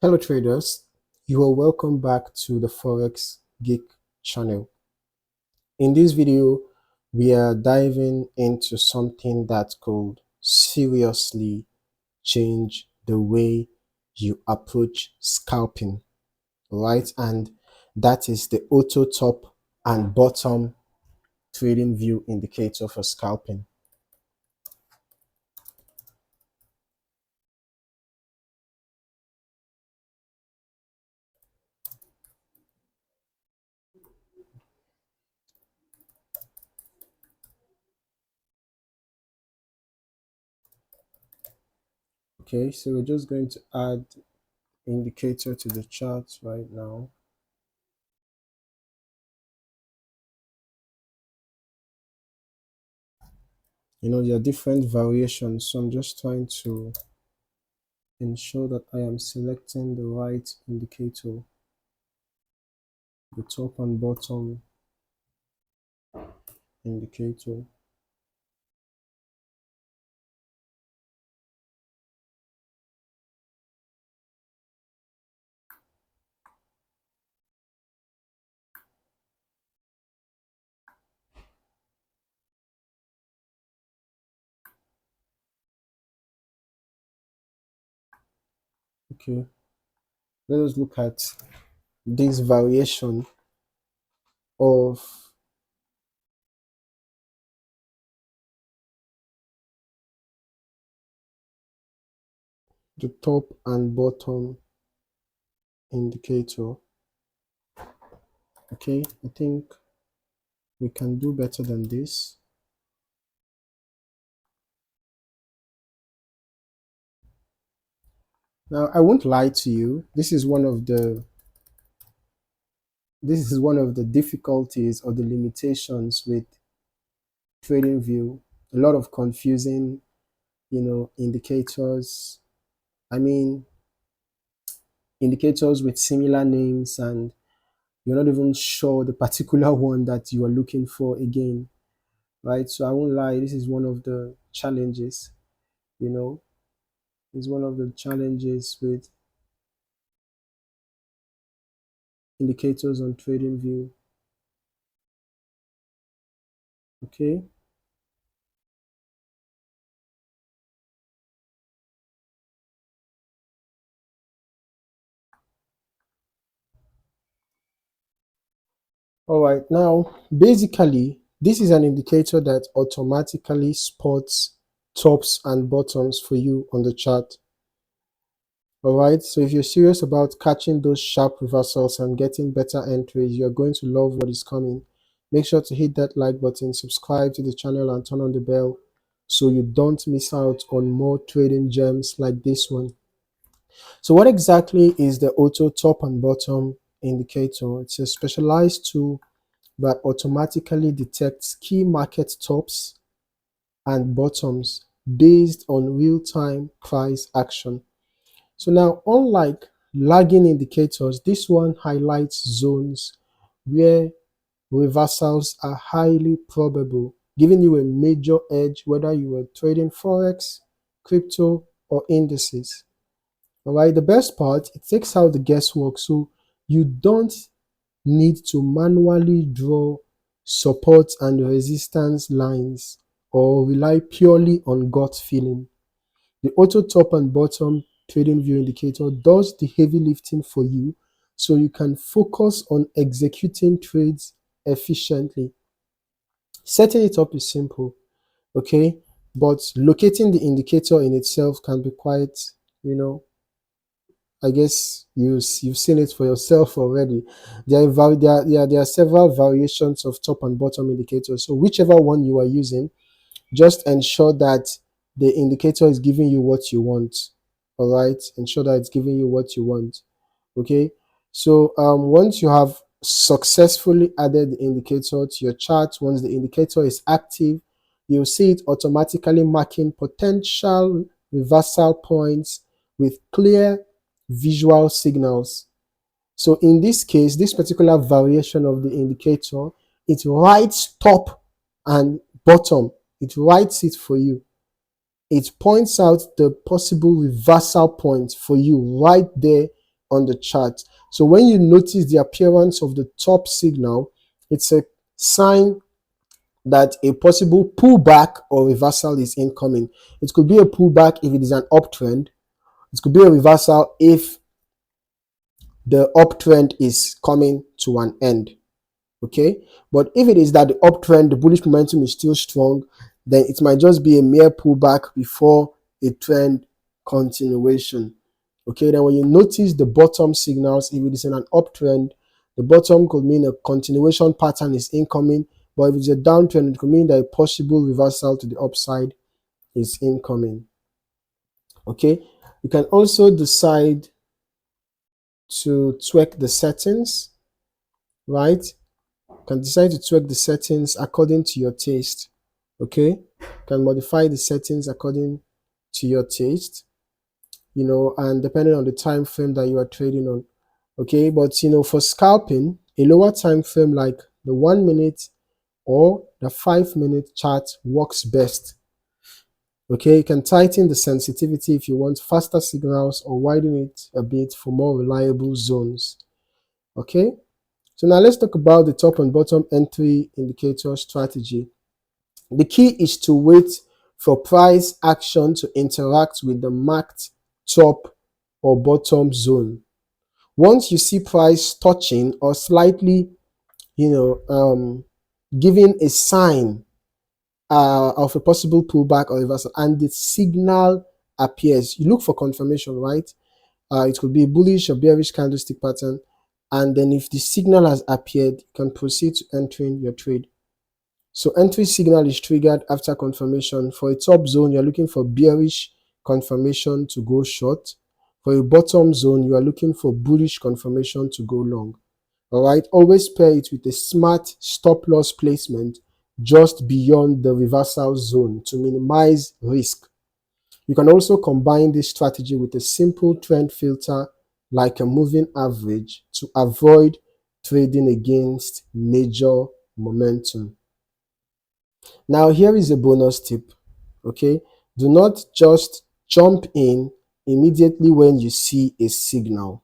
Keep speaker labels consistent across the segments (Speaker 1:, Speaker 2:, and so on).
Speaker 1: Hello traders, you are welcome back to the Forex Geek channel. In this video, we are diving into something that could seriously change the way you approach scalping, right? And that is the auto top and bottom trading view indicator for scalping. Okay, so we're just going to add indicator to the chart right now. There are different variations, so I'm just trying to ensure that I am selecting the right indicator, the top and bottom indicator. Okay, let us look at this variation of the top and bottom indicator. Okay, I think we can do better than this. Now, I won't lie to you. This is one of the difficulties or the limitations with TradingView. A lot of confusing, indicators. I mean, indicators with similar names, and you're not even sure the particular one that you are looking for again, right? So I won't lie, this is one of the challenges, you know, it's one of the challenges with indicators on TradingView. Okay. All right, now basically this is an indicator that automatically spots tops and bottoms for you on the chart. All right, so if you're serious about catching those sharp reversals and getting better entries, you're going to love what is coming. Make sure to hit that like button, subscribe to the channel, and turn on the bell so you don't miss out on more trading gems like this one. So what exactly is the auto top and bottom indicator? It's a specialized tool that automatically detects key market tops and bottoms based on real-time price action. So now, unlike lagging indicators, this one highlights zones where reversals are highly probable, giving you a major edge whether you are trading Forex, crypto, or indices. All right, the best part, it takes out the guesswork, so you don't need to manually draw support and resistance lines or rely purely on gut feeling. The auto top and bottom trading view indicator does the heavy lifting for you so you can focus on executing trades efficiently. Setting it up is simple, okay? But locating the indicator in itself can be quite, you know, I guess you've seen it for yourself already. There are several variations of top and bottom indicators. So whichever one you are using, just ensure that the indicator is giving you what you want. All right, ensure that it's giving you what you want. Okay, so once you have successfully added the indicator to your chart, once the indicator is active, you'll see it automatically marking potential reversal points with clear visual signals. So in this case, this particular variation of the indicator, it writes top and bottom. It writes it for you. It points out the possible reversal points for you right there on the chart. So when you notice the appearance of the top signal, it's a sign that a possible pullback or reversal is incoming. It could be a pullback if it is an uptrend. It could be a reversal if the uptrend is coming to an end. Okay, but if it is that the uptrend, the bullish momentum is still strong, then it might just be a mere pullback before a trend continuation. Okay, then when you notice the bottom signals, if it is in an uptrend, the bottom could mean a continuation pattern is incoming, but if it's a downtrend, it could mean that a possible reversal to the upside is incoming. Okay, you can also decide to tweak the settings, right? You can decide to tweak the settings according to your taste. Okay, you can modify the settings according to your taste, and depending on the time frame that you are trading on. Okay, but for scalping, a lower time frame like the 1 minute or the 5-minute chart works best. Okay, you can tighten the sensitivity if you want faster signals or widen it a bit for more reliable zones. Okay, so now let's talk about the top and bottom entry indicator strategy. The key is to wait for price action to interact with the marked top or bottom zone. Once you see price touching or slightly, giving a sign of a possible pullback or reversal, and the signal appears, you look for confirmation, right? It could be a bullish or bearish candlestick pattern, and then if the signal has appeared, you can proceed to entering your trade. So entry signal is triggered after confirmation. For a top zone, you're looking for bearish confirmation to go short. For a bottom zone, you are looking for bullish confirmation to go long. All right, always pair it with a smart stop loss placement just beyond the reversal zone to minimize risk. You can also combine this strategy with a simple trend filter like a moving average to avoid trading against major momentum. Now here is a bonus tip. Okay, do not just jump in immediately when you see a signal.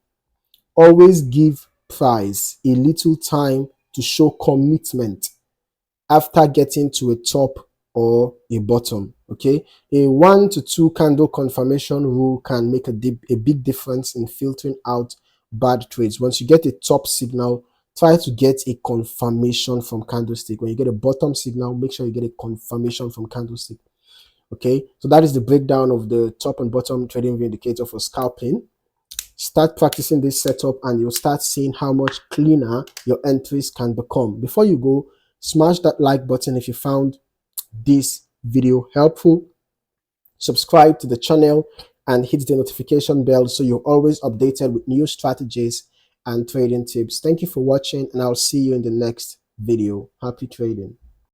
Speaker 1: Always give price a little time to show commitment after getting to a top or a bottom. Okay, a 1 to 2 candle confirmation rule can make a big difference in filtering out bad trades. Once you get a top signal, try to get a confirmation from candlestick. When you get a bottom signal, make sure you get a confirmation from candlestick. Okay, so that is the breakdown of the top and bottom trading view indicator for scalping. Start practicing this setup and you'll start seeing how much cleaner your entries can become. Before you go, smash that like button if you found this video helpful. Subscribe to the channel and hit the notification bell so you're always updated with new strategies and trading tips. Thank you for watching, and I'll see you in the next video. Happy trading.